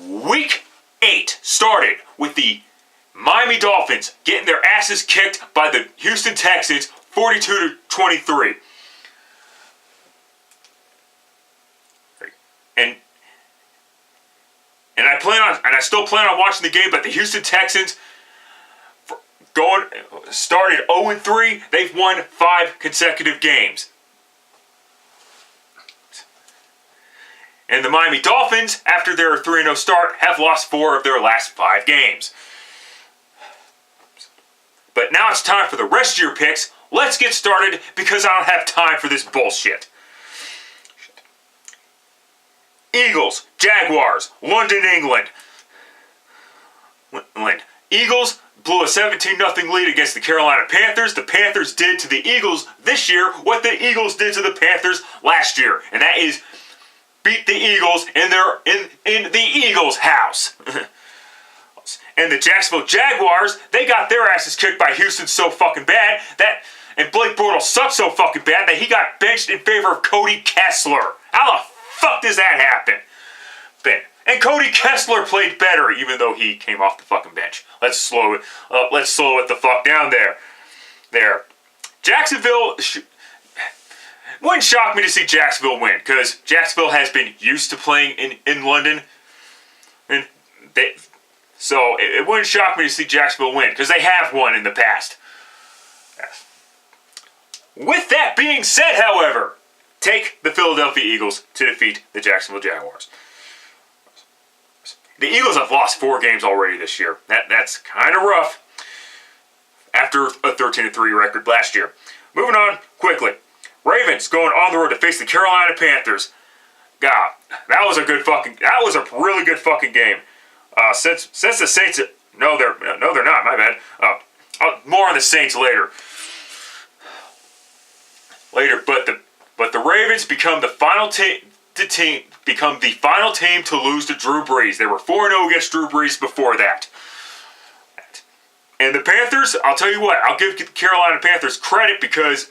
Week 8 started with the Miami Dolphins getting their asses kicked by the Houston Texans 42-23. And I still plan on watching the game, but the Houston Texans started 0-3. They've won 5 consecutive games. And the Miami Dolphins, after their 3-0 start, have lost 4 of their last 5 games. But now it's time for the rest of your picks. Let's get started because I don't have time for this bullshit. Eagles, Jaguars, London, England. Eagles blew a 17-0 lead against the Carolina Panthers. The Panthers did to the Eagles this year what the Eagles did to the Panthers last year, and that is beat the Eagles in the Eagles' house. And the Jacksonville Jaguars, they got their asses kicked by Houston so fucking bad and Blake Bortles sucked so fucking bad that he got benched in favor of Cody Kessler. How the fuck does that happen? And Cody Kessler played better, even though he came off the fucking bench. Let's slow it the fuck down there. Jacksonville wouldn't shock me to see Jacksonville win, because Jacksonville has been used to playing in London, so it wouldn't shock me to see Jacksonville win, because they have won in the past. Yes. With that being said, however, take the Philadelphia Eagles to defeat the Jacksonville Jaguars. The Eagles have lost 4 games already this year. That's kind of rough after a 13-3 record last year. Moving on quickly. Ravens going on the road to face the Carolina Panthers. God, that was a really good fucking game. Since the Saints, no, they're not. My bad. More on the Saints later. But the Ravens become the final team to lose to Drew Brees. They were 4-0 against Drew Brees before that. And the Panthers, I'll tell you what, I'll give the Carolina Panthers credit because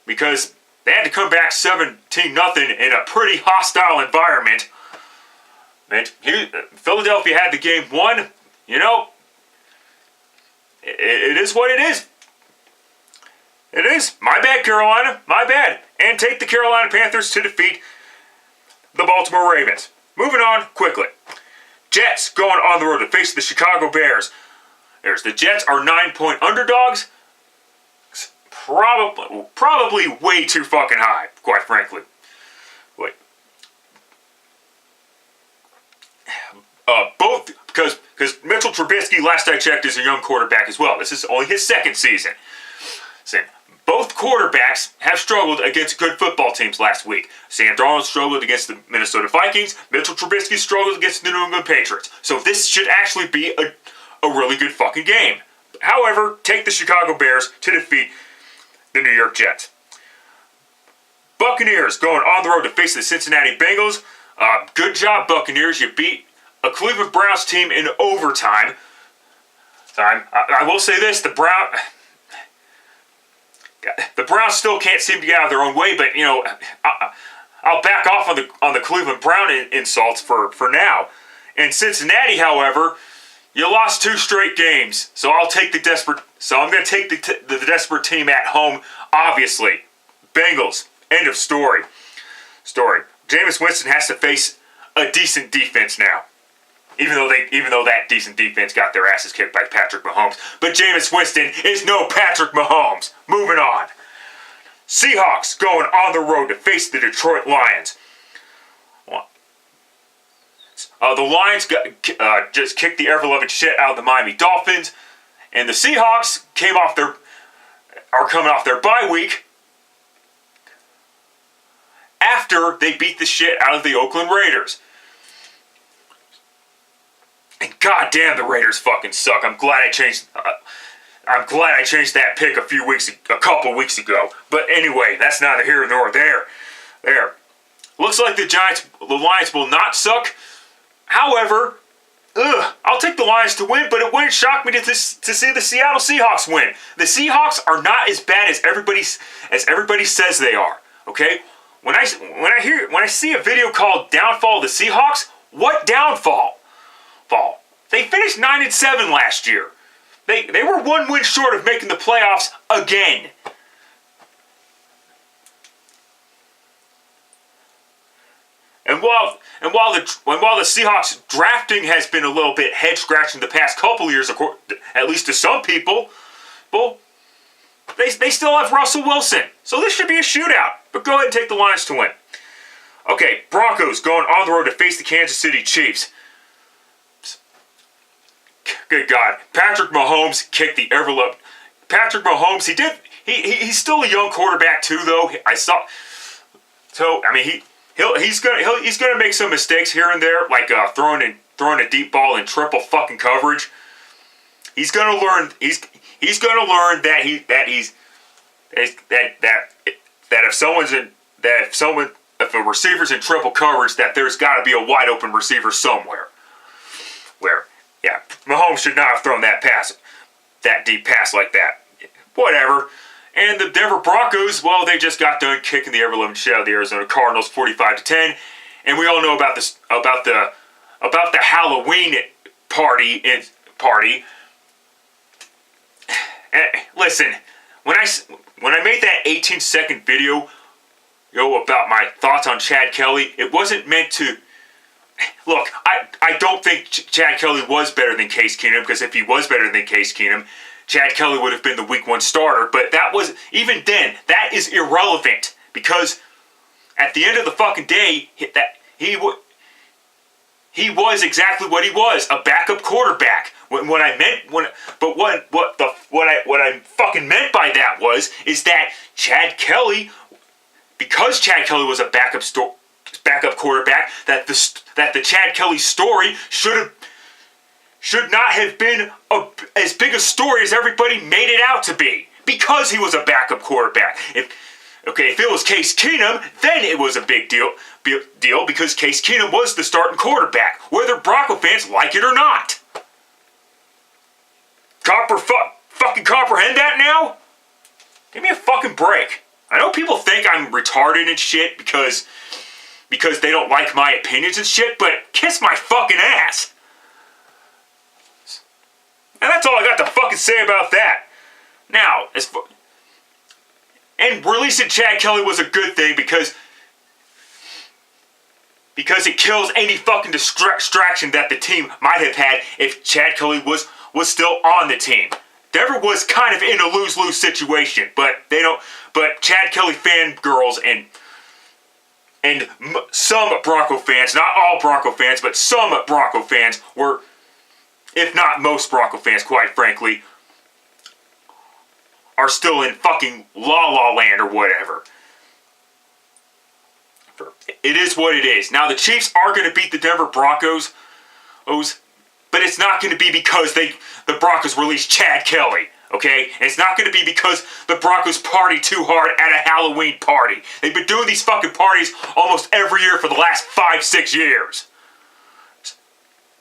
they had to come back 17-0 in a pretty hostile environment. And Philadelphia had the game won. You know, it is what it is. It is. My bad, Carolina. My bad. And take the Carolina Panthers to defeat the Baltimore Ravens. Moving on quickly. Jets going on the road to face the Chicago Bears. The Jets are 9-point underdogs. Probably way too fucking high, quite frankly. Both because Mitchell Trubisky, last I checked, is a young quarterback as well. This is only his second season. Both quarterbacks have struggled against good football teams last week. Sam Darnold struggled against the Minnesota Vikings. Mitchell Trubisky struggled against the New England Patriots. So this should actually be a really good fucking game. However, take the Chicago Bears to defeat the New York Jets. Buccaneers going on the road to face the Cincinnati Bengals. Good job, Buccaneers. You beat a Cleveland Browns team in overtime. I will say this, the Browns still can't seem to get out of their own way, but, you know, I'll back off on the Cleveland Brown insults for now. In Cincinnati, however, you lost 2 straight games, so I'm going to take the desperate team at home, obviously. Bengals, end of story. Jameis Winston has to face a decent defense now. Even though that decent defense got their asses kicked by Patrick Mahomes. But Jameis Winston is no Patrick Mahomes. Moving on. Seahawks going on the road to face the Detroit Lions. The Lions just kicked the ever-loving shit out of the Miami Dolphins. And the Seahawks are coming off their bye week after they beat the shit out of the Oakland Raiders. And goddamn, the Raiders fucking suck. I'm glad I changed that pick a couple weeks ago. But anyway, that's neither here nor there. Looks like the Lions will not suck. However, I'll take the Lions to win, but it wouldn't shock me to see the Seattle Seahawks win. The Seahawks are not as bad as everybody says they are. Okay, when I see a video called "Downfall of the Seahawks," What downfall? They finished 9-7 last year. They were 1 win short of making the playoffs again. And while the Seahawks drafting has been a little bit head scratching the past couple years, at least to some people, they still have Russell Wilson. So this should be a shootout. But go ahead and take the Lions to win. Okay, Broncos going on the road to face the Kansas City Chiefs. Good God, Patrick Mahomes kicked the ever-loved. Patrick Mahomes, he's still a young quarterback too, though. He's gonna make some mistakes here and there, like throwing a deep ball in triple fucking coverage. He's gonna learn. He's gonna learn that if a receiver's in triple coverage, that there's got to be a wide open receiver somewhere. Yeah, Mahomes should not have thrown that deep pass like that. Whatever. And the Denver Broncos, well, they just got done kicking the ever-loving shit out of the Arizona Cardinals, 45-10. And we all know about the Halloween party. Listen, when I made that 18-second video, about my thoughts on Chad Kelly, it wasn't meant to. Look, I don't think Chad Kelly was better than Case Keenum, because if he was better than Case Keenum, Chad Kelly would have been the week 1 starter. But even then, that is irrelevant, because at the end of the fucking day, he was exactly what he was, a backup quarterback. What I fucking meant by that is that Chad Kelly, because Chad Kelly was a backup quarterback, that the Chad Kelly story should not have been as big a story as everybody made it out to be, because he was a backup quarterback. If it was Case Keenum, then it was a big deal because Case Keenum was the starting quarterback, whether Bronco fans like it or not. Fucking comprehend that now? Give me a fucking break. I know people think I'm retarded and shit because they don't like my opinions and shit, but kiss my fucking ass. And that's all I got to fucking say about that. Now, and releasing Chad Kelly was a good thing because it kills any fucking distraction that the team might have had if Chad Kelly was still on the team. Denver was kind of in a lose-lose situation, but Chad Kelly fangirls and some Bronco fans, not all Bronco fans, but some Bronco fans were, if not most Bronco fans, quite frankly, are still in fucking la-la land or whatever. It is what it is. Now, the Chiefs are going to beat the Denver Broncos, but it's not going to be because the Broncos released Chad Kelly, okay? And it's not going to be because the Broncos party too hard at a Halloween party. They've been doing these fucking parties almost every year for the last 5-6 years.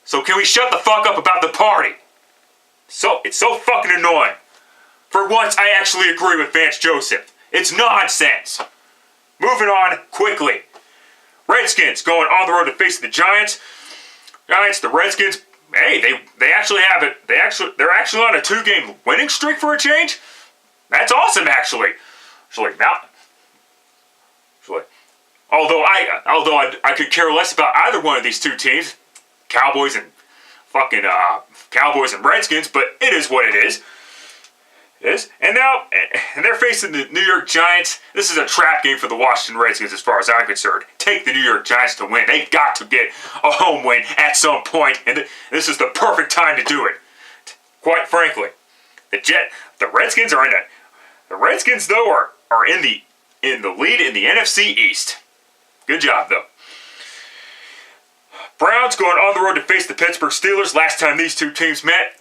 So can we shut the fuck up about the party? It's so fucking annoying. For once, I actually agree with Vance Joseph. It's nonsense. Moving on quickly. Redskins going on the road to face the Giants. The Redskins, hey, they actually have it. They're actually on a 2-game winning streak for a change. That's awesome, actually. Although I could care less about either one of these two teams, Cowboys and Redskins, but it is what it is. And they're facing the New York Giants. This is a trap game for the Washington Redskins as far as I'm concerned. Take the New York Giants to win. They've got to get a home win at some point, and this is the perfect time to do it. Quite frankly, the Redskins are in it. The Redskins, though, are in the lead in the NFC East. Good job, though. Browns going on the road to face the Pittsburgh Steelers. Last time these two teams met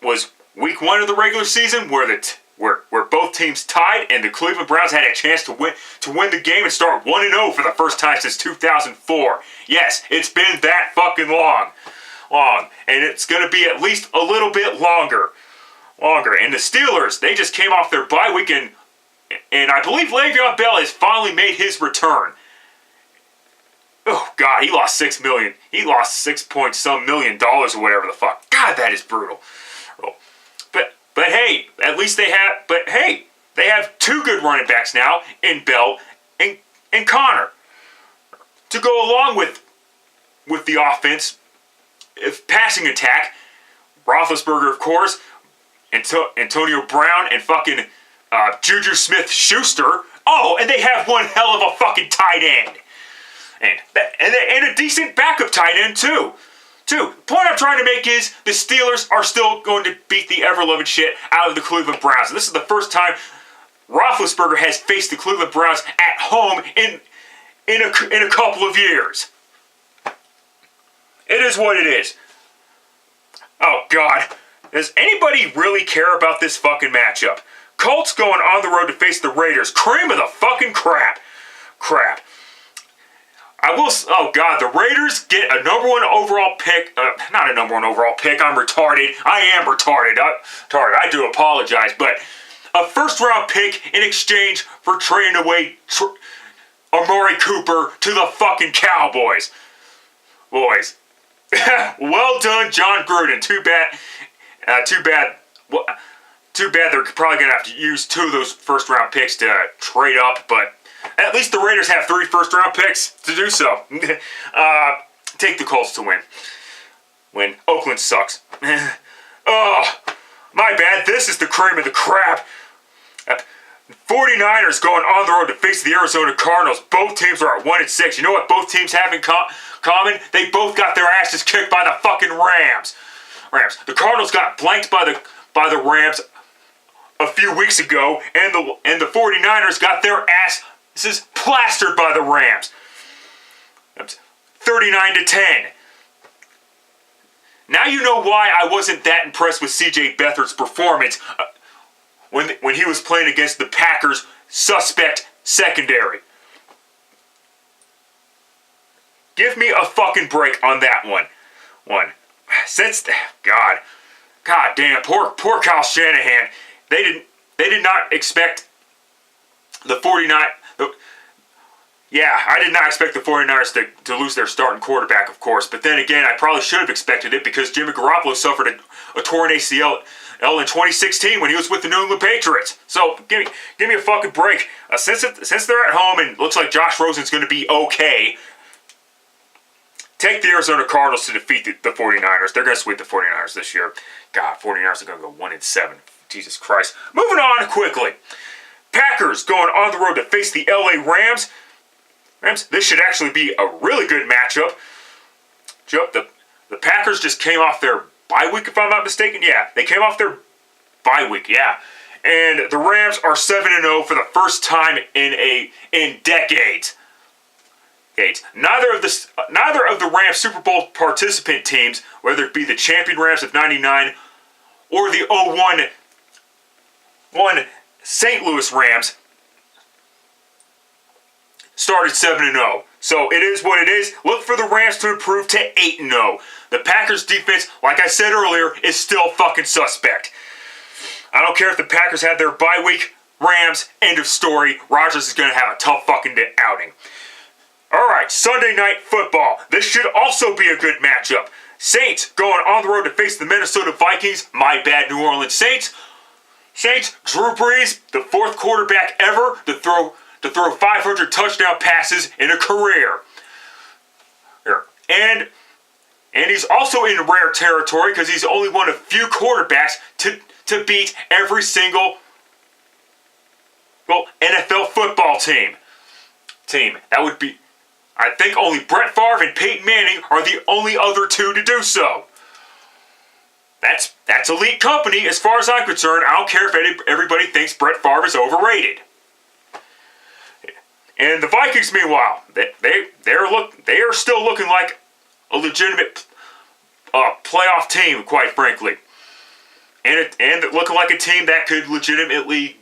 was Week 1 of the regular season, where both teams tied, and the Cleveland Browns had a chance to win the game and start 1-0 for the first time since 2004. Yes, it's been that fucking long, and it's going to be at least a little bit longer. And the Steelers, they just came off their bye week, and I believe Le'Veon Bell has finally made his return. Oh God, he lost $6 million. He lost 6 point some million dollars or whatever the fuck. God, that is brutal. But hey, at least they have. But hey, they have two good running backs now in Bell and Connor to go along with the offense, if passing attack. Roethlisberger, of course, Antonio Brown, and fucking Juju Smith-Schuster. Oh, and they have one hell of a fucking tight end. And a decent backup tight end, too. The point I'm trying to make is the Steelers are still going to beat the ever-loving shit out of the Cleveland Browns. And this is the first time Roethlisberger has faced the Cleveland Browns at home in a couple of years. It is what it is. Oh, God. Does anybody really care about this fucking matchup? Colts going on the road to face the Raiders. Cream of the fucking crap. Oh God, the Raiders get a number one overall pick. Not a number one overall pick, I'm retarded. I am retarded. I do apologize. But a first round pick in exchange for trading away Amari Cooper to the fucking Cowboys. Boys. Well done, John Gruden. Too bad they're probably going to have to use two of those first round picks to trade up, but at least the Raiders have 3 first-round picks to do so. Take the Colts to win. Oakland sucks. Oh, my bad. This is the cream of the crap. 49ers going on the road to face the Arizona Cardinals. Both teams are at 1-6. You know what both teams have in common? They both got their asses kicked by the fucking Rams. The Cardinals got blanked by the Rams a few weeks ago, and the 49ers got their ass plastered by the Rams. 39-10. Now you know why I wasn't that impressed with C.J. Beathard's performance when he was playing against the Packers' suspect secondary. Give me a fucking break on that one. Since God damn, poor Kyle Shanahan. They did not expect the 49. Yeah, I did not expect the 49ers to lose their starting quarterback, of course. But then again, I probably should have expected it because Jimmy Garoppolo suffered a torn ACL in 2016 when he was with the New England Patriots. So give me a fucking break. Since they're at home and it looks like Josh Rosen's going to be okay, take the Arizona Cardinals to defeat the 49ers. They're going to sweep the 49ers this year. God, 49ers are going to go 1-7. Jesus Christ. Moving on quickly. Packers going on the road to face the LA Rams. This should actually be a really good matchup. The Packers just came off their bye week, if I'm not mistaken. Yeah, they came off their bye week, yeah. And the Rams are 7-0 for the first time in decades. Neither of the Rams Super Bowl participant teams, whether it be the champion Rams of '99 or the 0-1 St. Louis Rams, started 7-0. So it is what it is. Look for the Rams to improve to 8-0. The Packers defense, like I said earlier, is still fucking suspect. I don't care if the Packers had their bye week. Rams, end of story. Rodgers is going to have a tough fucking outing. Alright, Sunday Night Football. This should also be a good matchup. Saints going on the road to face the Minnesota Vikings. My bad, New Orleans Saints. Drew Brees, the fourth quarterback ever to throw 500 touchdown passes in a career. And he's also in rare territory because he's only one of few quarterbacks to beat every single NFL football team. That would be, I think only Brett Favre and Peyton Manning are the only other two to do so. That's elite company as far as I'm concerned. I don't care if everybody thinks Brett Favre is overrated. And the Vikings, meanwhile, they are still looking like a legitimate playoff team, quite frankly, and looking like a team that could legitimately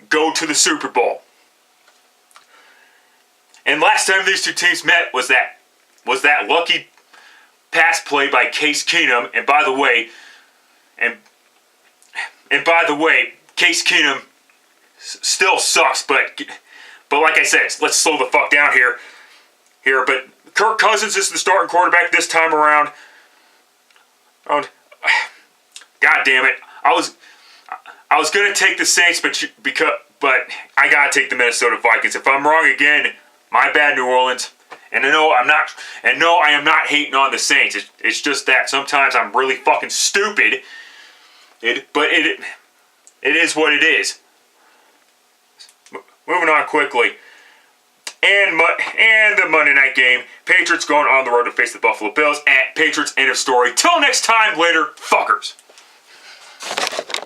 go to the Super Bowl. And last time these two teams met was that lucky pass play by Case Keenum. And by the way, Case Keenum still sucks, but like I said, let's slow the fuck down here. But Kirk Cousins is the starting quarterback this time around. God damn it! I was gonna take the Saints, but I gotta take the Minnesota Vikings. If I'm wrong again, my bad, New Orleans. And no, I am not hating on the Saints. It's just that sometimes I'm really fucking stupid. But it is what it is. Moving on quickly. And the Monday night game. Patriots going on the road to face the Buffalo Bills at Patriots. End of story. Till next time, later, fuckers.